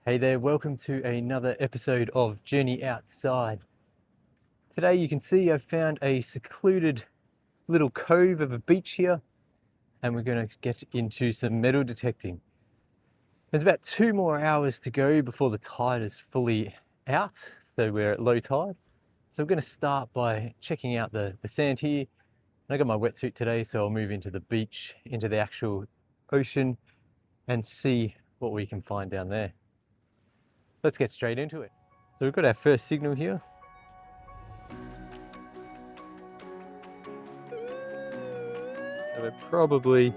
Hey there, welcome to another episode of Journey Outside. Today you can see I've found a secluded little cove of a beach here, and we're going to get into some metal detecting. There's about 2 more hours to go before the tide is fully out, so we're at low tide. So I'm going to start by checking out the sand here. I got my wetsuit today, so I'll move into the beach, into the actual ocean, and see what we can find down there. Let's get straight into it. So we've got our first signal here. So we're probably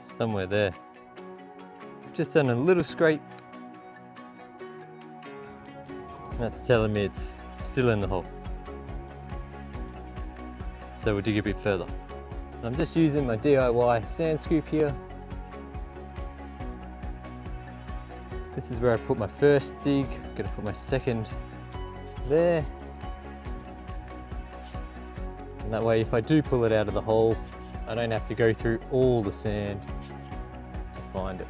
somewhere there. Just done a little scrape. That's telling me it's still in the hole. So we'll dig a bit further. I'm just using my DIY sand scoop here. This is where I put my first dig. I'm gonna put my second there. And that way, if I do pull it out of the hole, I don't have to go through all the sand to find it.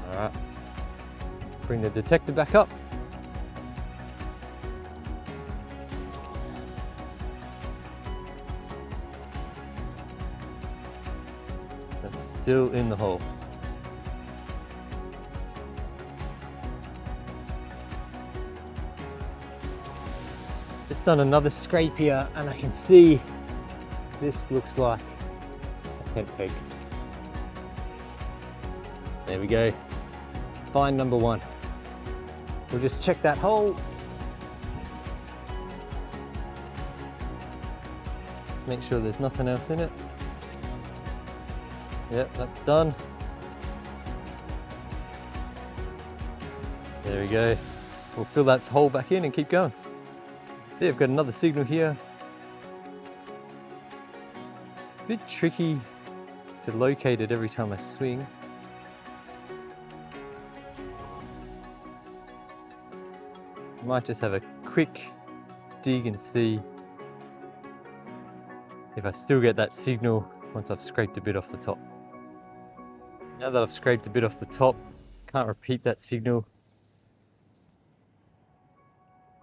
All right, bring the detector back up. That's still in the hole. Just done another scrape here, and I can see this looks like a tent peg. There we go. Find number 1. We'll just check that hole. Make sure there's nothing else in it. Yep, that's done. There we go. We'll fill that hole back in and keep going. See, I've got another signal here. It's a bit tricky to locate it every time I swing. I might just have a quick dig and see if I still get that signal once I've scraped a bit off the top. Now that I've scraped a bit off the top, can't repeat that signal.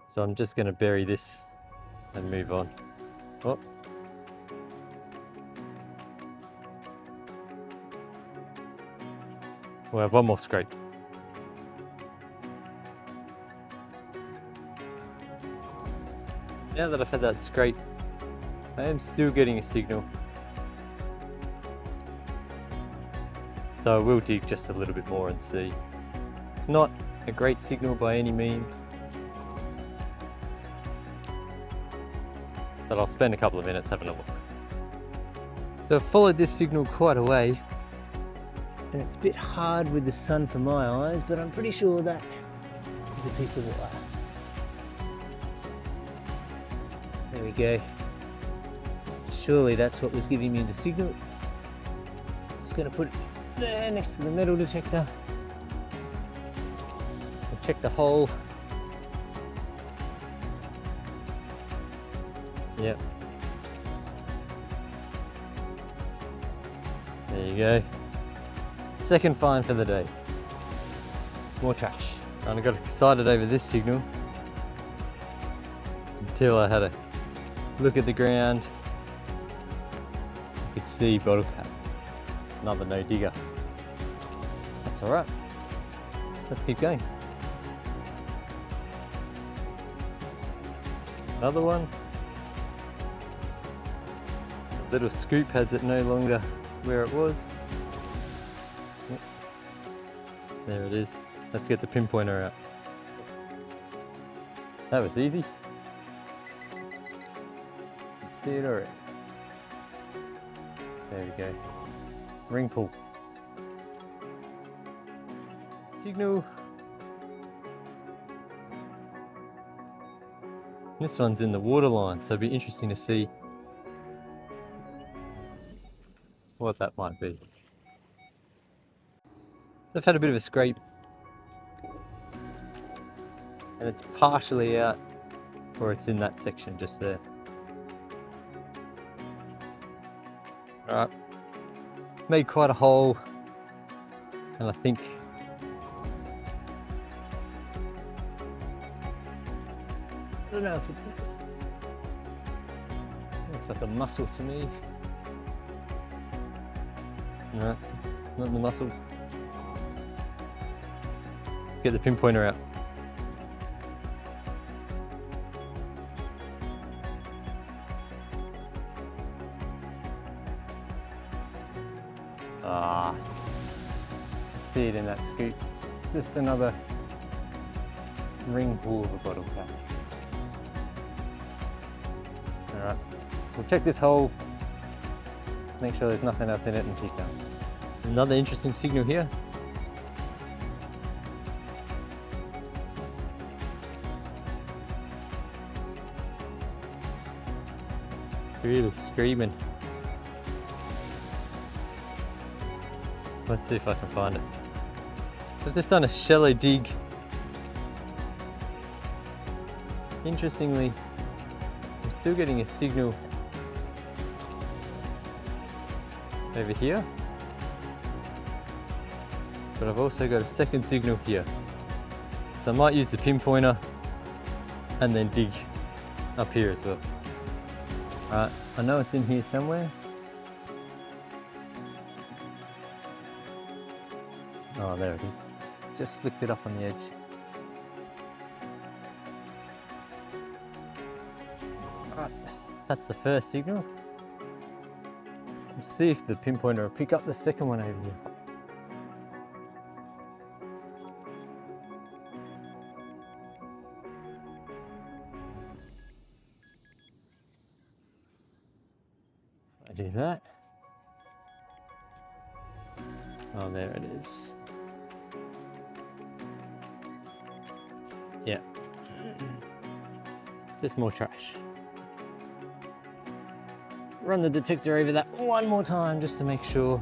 So I'm just going to bury this and move on. Oh. We'll have one more scrape. Now that I've had that scrape, I am still getting a signal. So I will dig just a little bit more and see. It's not a great signal by any means, but I'll spend a couple of minutes having a look. So I've followed this signal quite a way, and it's a bit hard with the sun for my eyes, but I'm pretty sure that is a piece of wire. There we go. Surely that's what was giving me the signal. Just gonna put it there next to the metal detector. I'll check the hole. Yep. There you go. Second find for the day. More trash. And I got excited over this signal until I had a look at the ground. You could see bottle cap. Another no digger. That's alright. Let's keep going. Another one. The little scoop has it no longer where it was. There it is. Let's get the pinpointer out. That was easy. Let's see it already. There we go. Ring pull. Signal. This one's in the water line, so it'd be interesting to see what that might be. So I've had a bit of a scrape, and it's partially out, or it's in that section just there. Alright, made quite a hole, and I think I don't know if it's this. Looks like a mussel to me. No, not the mussel. Get the pinpointer out. Ah, see it in that scoop. Just another ring pool of a bottle cap. Alright, we'll check this hole, make sure there's nothing else in it and keep going. Another interesting signal here. Really screaming. Let's see if I can find it. I've just done a shallow dig. Interestingly, I'm still getting a signal over here, but I've also got a second signal here. So I might use the pinpointer and then dig up here as well. Alright, I know it's in here somewhere. Oh, there it is. Just flicked it up on the edge. Alright, that's the first signal. Let's see if the pinpointer will pick up the second one over here. I do that. Oh, there it is. Yeah. Just more trash. Run the detector over that one more time just to make sure.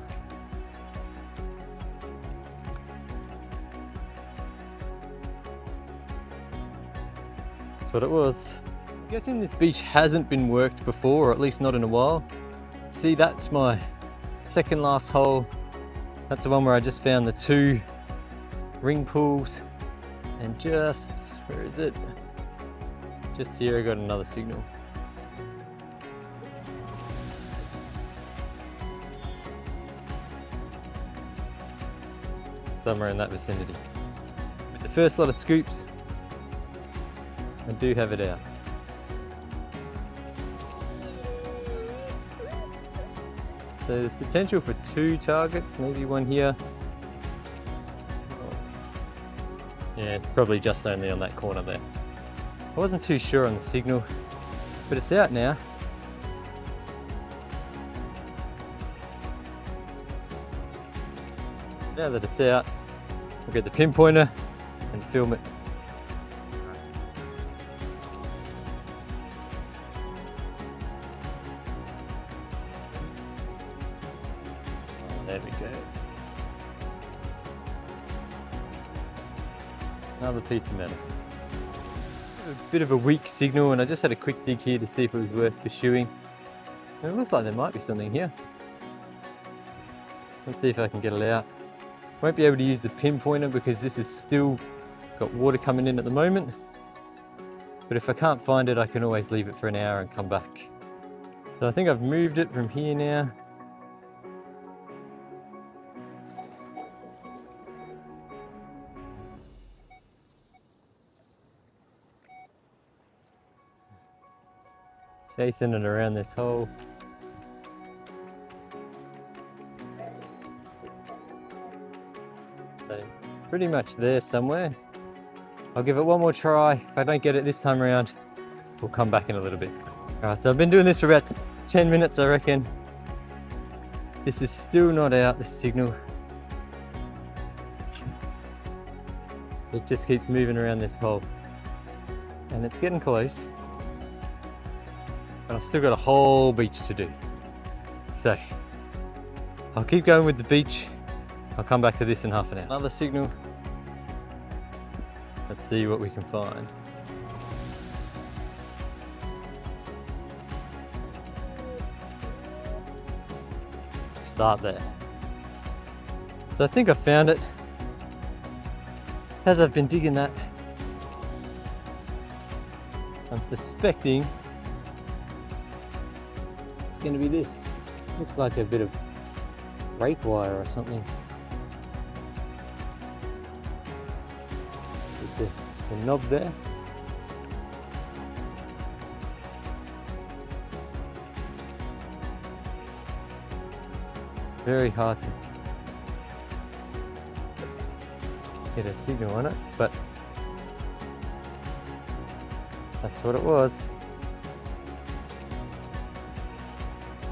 That's what it was. I'm guessing this beach hasn't been worked before, or at least not in a while. See, that's my second last hole. That's the one where I just found the 2 ring pools, and just, where is it? Just here I got another signal. Somewhere in that vicinity. With the first lot of scoops, I do have it out. So there's potential for 2 targets, maybe one here. Yeah, it's probably just only on that corner there. I wasn't too sure on the signal, but it's out now. Now that it's out, I'll get the pinpointer and film it. There we go. Another piece of metal. A bit of a weak signal, and I just had a quick dig here to see if it was worth pursuing. And it looks like there might be something here. Let's see if I can get it out. Won't be able to use the pinpointer because this is still got water coming in at the moment. But if I can't find it, I can always leave it for an hour and come back. So I think I've moved it from here now. Chasing it around this hole. So pretty much there somewhere. I'll give it one more try. If I don't get it this time around, we'll come back in a little bit. Alright, so I've been doing this for about 10 minutes, I reckon. This is still not out, this signal. It just keeps moving around this hole. And it's getting close. But I've still got a whole beach to do. So, I'll keep going with the beach. I'll come back to this in half an hour. Another signal. Let's see what we can find. start there. So I think I found it. As I've been digging that, I'm suspecting it's going to be this. Looks like a bit of brake wire or something. Just with the knob there. It's very hard to get a signal on it, but that's what it was.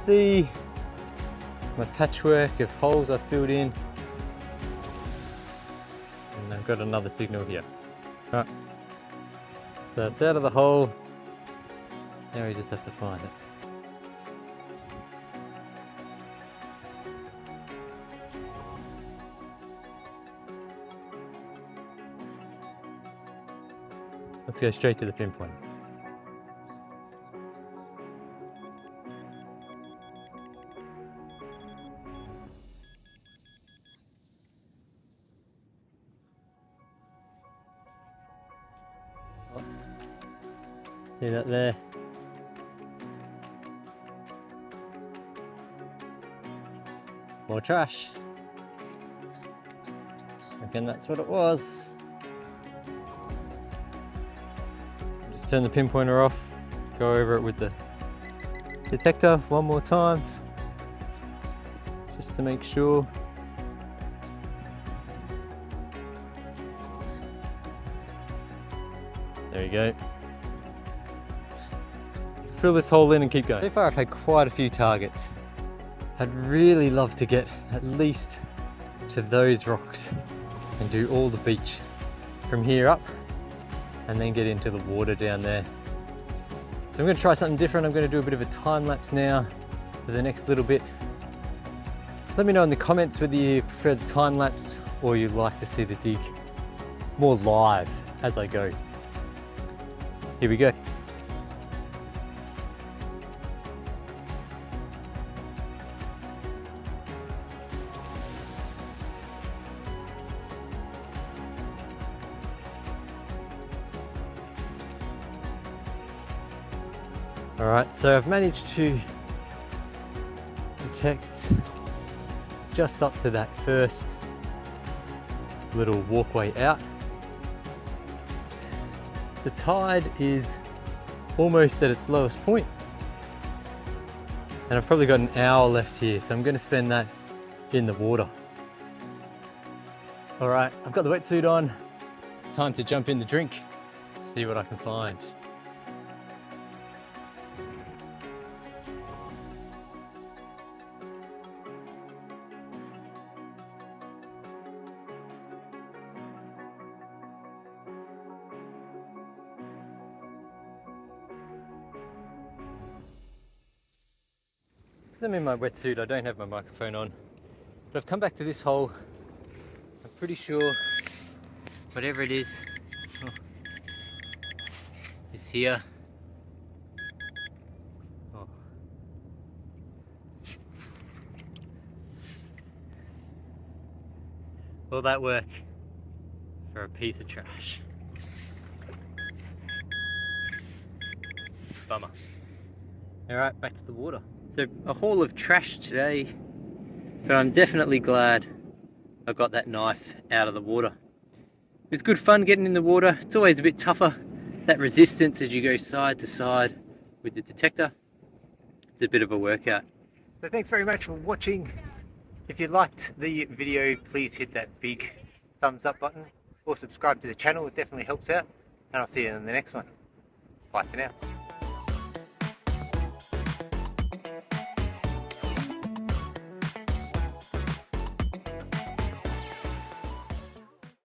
See my patchwork of holes I filled in, and I've got another signal here. Right, so it's out of the hole. Now we just have to find it. Let's go straight to the pinpoint. See that there? More trash. Reckon that's what it was. Just turn the pinpointer off, go over it with the detector one more time, just to make sure. There you go. Fill this hole in and keep going. So far I've had quite a few targets. I'd really love to get at least to those rocks and do all the beach from here up and then get into the water down there. So I'm going to try something different. I'm going to do a bit of a time lapse now for the next little bit. Let me know in the comments whether you prefer the time lapse or you'd like to see the dig more live as I go. Here we go. Alright, so I've managed to detect just up to that first little walkway out. The tide is almost at its lowest point, and I've probably got an hour left here, so I'm going to spend that in the water. Alright, I've got the wetsuit on. It's time to jump in the drink, see what I can find. Because I'm in my wetsuit, I don't have my microphone on, but I've come back to this hole. I'm pretty sure whatever it is is here. Oh. All that work for a piece of trash. Bummer. Alright, back to the water. So a haul of trash today, but I'm definitely glad I got that knife out of the water. It was good fun getting in the water. It's always a bit tougher, that resistance as you go side to side with the detector. It's a bit of a workout. So thanks very much for watching. If you liked the video, please hit that big thumbs up button or subscribe to the channel. It definitely helps out, and I'll see you in the next one. Bye for now.